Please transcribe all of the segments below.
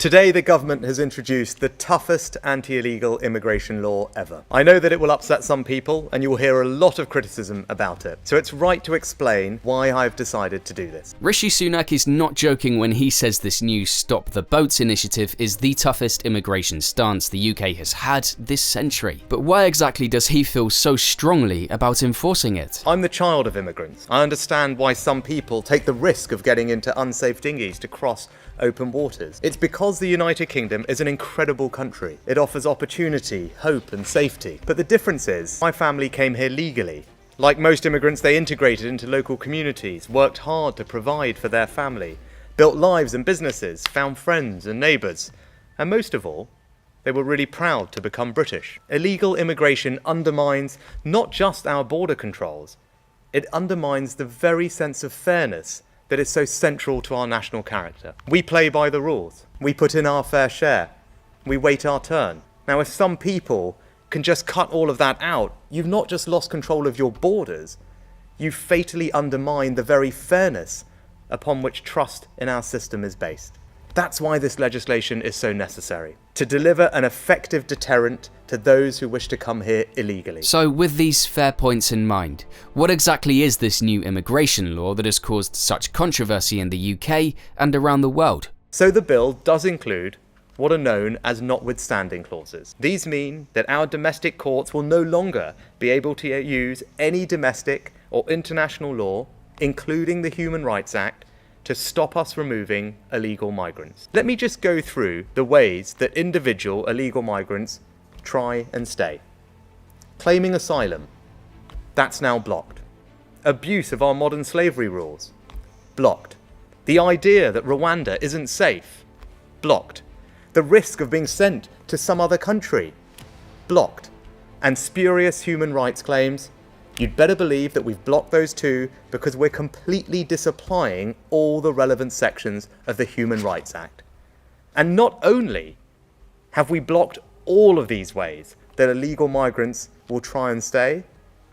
Today, the government has introduced the toughest anti-illegal immigration law ever. I know that it will upset some people, and you will hear a lot of criticism about it. So it's right to explain why I've decided to do this. Rishi Sunak is not joking when he says this new Stop the Boats initiative is the toughest immigration stance the UK has had this century. But why exactly does he feel so strongly about enforcing it? I'm the child of immigrants. I understand why some people take the risk of getting into unsafe dinghies to cross open waters. It's because the United Kingdom is an incredible country. It offers opportunity, hope and safety. But the difference is, my family came here legally. Like most immigrants, they integrated into local communities, worked hard to provide for their family, built lives and businesses, found friends and neighbours. And most of all, they were really proud to become British. Illegal immigration undermines not just our border controls, it undermines the very sense of fairness that is so central to our national character. We play by the rules. We put in our fair share. We wait our turn. Now, if some people can just cut all of that out, you've not just lost control of your borders, you've fatally undermined the very fairness upon which trust in our system is based. That's why this legislation is so necessary, to deliver an effective deterrent to those who wish to come here illegally. So with these fair points in mind, what exactly is this new immigration law that has caused such controversy in the UK and around the world? So the bill does include what are known as notwithstanding clauses. These mean that our domestic courts will no longer be able to use any domestic or international law, including the Human Rights Act, to stop us removing illegal migrants. Let me just go through the ways that individual illegal migrants try and stay. Claiming asylum, that's now blocked. Abuse of our modern slavery rules, blocked. The idea that Rwanda isn't safe, blocked. The risk of being sent to some other country, blocked. And spurious human rights claims, you'd better believe that we've blocked those too, because we're completely disapplying all the relevant sections of the Human Rights Act. And not only have we blocked all of these ways that illegal migrants will try and stay,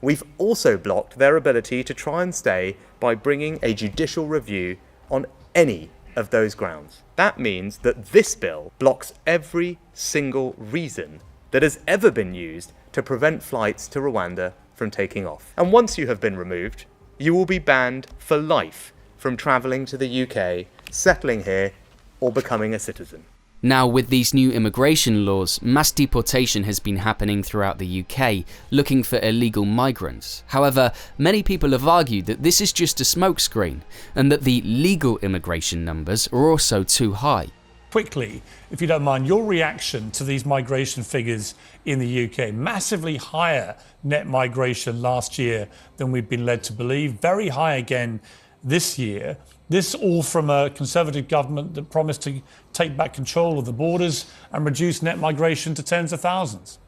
we've also blocked their ability to try and stay by bringing a judicial review on any of those grounds. That means that this bill blocks every single reason that has ever been used to prevent flights to Rwanda from taking off. And once you have been removed, you will be banned for life from travelling to the UK, settling here, or becoming a citizen. Now, with these new immigration laws, mass deportation has been happening throughout the UK, looking for illegal migrants. However, many people have argued that this is just a smokescreen, and that the legal immigration numbers are also too high. Quickly, if you don't mind, your reaction to these migration figures in the UK. Massively higher net migration last year than we've been led to believe. Very high again this year. This all from a Conservative government that promised to take back control of the borders and reduce net migration to tens of thousands.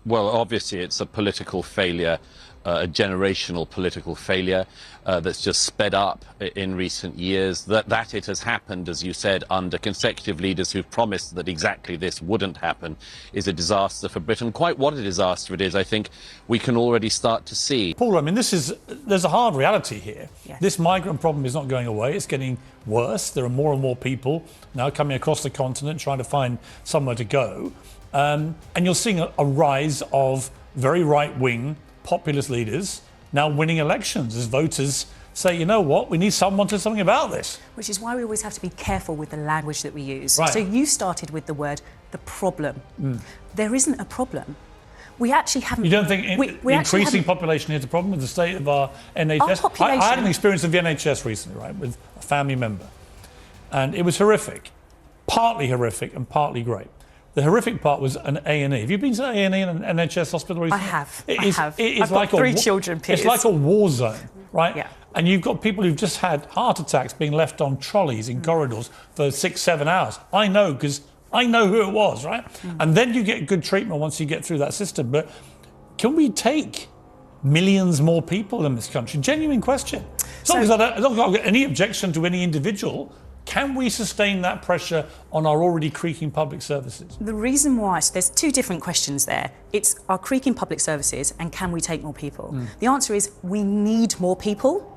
Well, obviously it's a political failure, a generational political failure that's just sped up in recent years. That it has happened, as you said, under consecutive leaders who've promised that exactly this wouldn't happen is a disaster for Britain. Quite what a disaster it is, I think we can already start to see. Paul, I mean, there's a hard reality here. Yes. This migrant problem is not going away. It's getting worse. There are more and more people now coming across the continent trying to find somewhere to go. And you're seeing a rise of very right-wing populist leaders now winning elections as voters say, you know what, we need someone to do something about this. Which is why we always have to be careful with the language that we use. Right. So you started with the word, the problem. There isn't a problem. We actually haven't... You don't think increasing haven't... population is a problem with the state of our NHS? Our population... I had an experience of the NHS recently, right, with a family member. And it was horrific. Partly horrific and partly great. The horrific part was an A&E. Have you been to an A&E in an NHS hospital recently? I have. It is I've got 3 children, Piers. It's like a war zone, right? Yeah. And you've got people who've just had heart attacks being left on trolleys in corridors for 6-7 hours. I know, because I know who it was, right? And then you get good treatment once you get through that system. But can we take millions more people in this country? Genuine question. As long as I've got any objection to any individual, can we sustain that pressure on our already creaking public services? The reason why, so there's 2 different questions there. It's our creaking public services and can we take more people? The answer is we need more people.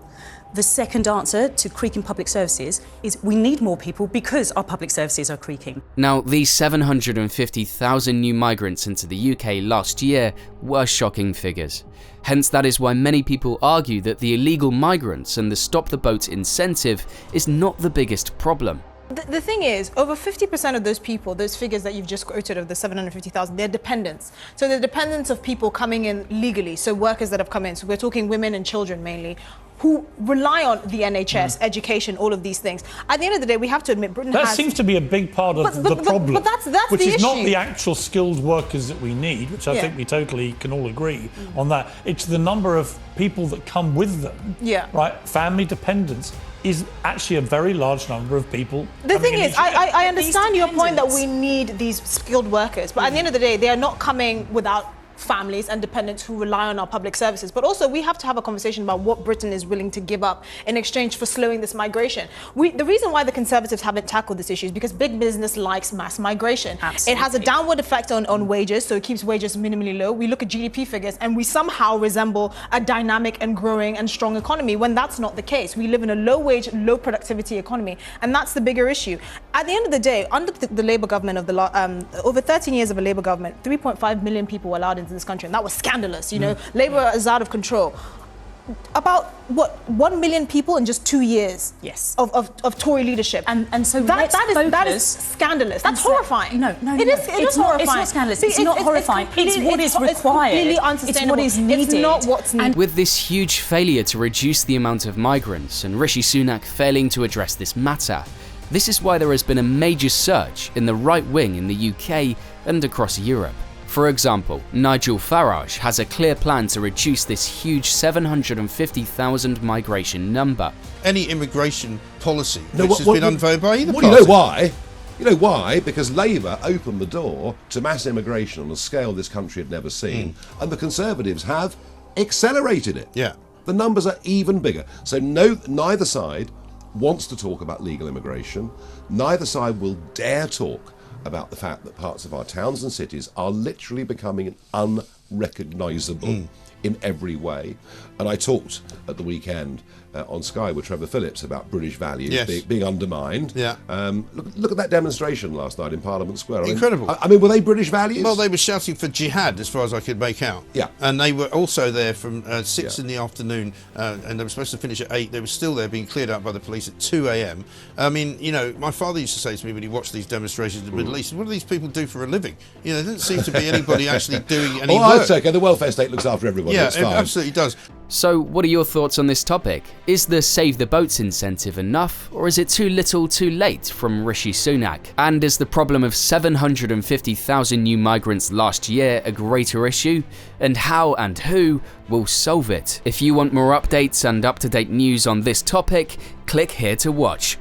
The second answer to creaking public services is we need more people because our public services are creaking. Now, these 750,000 new migrants into the UK last year were shocking figures. Hence, that is why many people argue that the illegal migrants and the Stop the Boat incentive is not the biggest problem. The thing is, over 50% of those people, those figures that you've just quoted of the 750,000, they're dependents. So they're dependents of people coming in legally, so workers that have come in. So we're talking women and children mainly, who rely on the NHS, education, all of these things. At the end of the day, we have to admit Britain That has... seems to be a big part of the problem. But that's which the is not issue. the actual skilled workers that we need, which I think we totally can all agree on that. It's the number of people that come with them, right? Family dependents is actually a very large number of people. The thing is, I understand your point that we need these skilled workers, but at the end of the day, they are not coming without families and dependents who rely on our public services. But also, we have to have a conversation about what Britain is willing to give up in exchange for slowing this migration. The reason why the Conservatives haven't tackled this issue is because big business likes mass migration. Absolutely. It has a downward effect on wages, so it keeps wages minimally low. We look at GDP figures and we somehow resemble a dynamic and growing and strong economy when that's not the case. We live in a low-wage, low-productivity economy, and that's the bigger issue. At the end of the day, under the Labour government of over 13 years of a Labour government, 3.5 million people were allowed into this country, and that was scandalous. You know, Labour is out of control. About what 1 million people in just 2 years of Tory leadership, and so that is scandalous. That's horrifying. No, it is horrifying. It's not scandalous. It's not horrifying. It's what is required. It's completely unsustainable. It's what is needed. It's not what's needed. With this huge failure to reduce the amount of migrants and Rishi Sunak failing to address this matter, this is why there has been a major surge in the right wing in the UK and across Europe. For example, Nigel Farage has a clear plan to reduce this huge 750,000 migration number. Any immigration policy which has been unverified by either party. You know why? You know why? Because Labour opened the door to mass immigration on a scale this country had never seen, and the Conservatives have accelerated it. Yeah. The numbers are even bigger. So neither side wants to talk about legal immigration. Neither side will dare talk about the fact that parts of our towns and cities are literally becoming unrecognisable in every way. And I talked at the weekend on Sky with Trevor Phillips about British values being undermined. Yeah. Look at that demonstration last night in Parliament Square. Incredible. I mean, were they British values? Well, they were shouting for jihad, as far as I could make out. Yeah. And they were also there from 6 in the afternoon, and they were supposed to finish at 8. They were still there, being cleared out by the police at 2 a.m. I mean, you know, my father used to say to me when he watched these demonstrations in the Middle East, what do these people do for a living? You know, there doesn't seem to be anybody actually doing any work. It's okay. The welfare state looks after everybody. Yeah, it's fine. it absolutely does. So, what are your thoughts on this topic? Is the Save the Boats incentive enough, or is it too little too late from Rishi Sunak? And is the problem of 750,000 new migrants last year a greater issue? And how and who will solve it? If you want more updates and up-to-date news on this topic, click here to watch.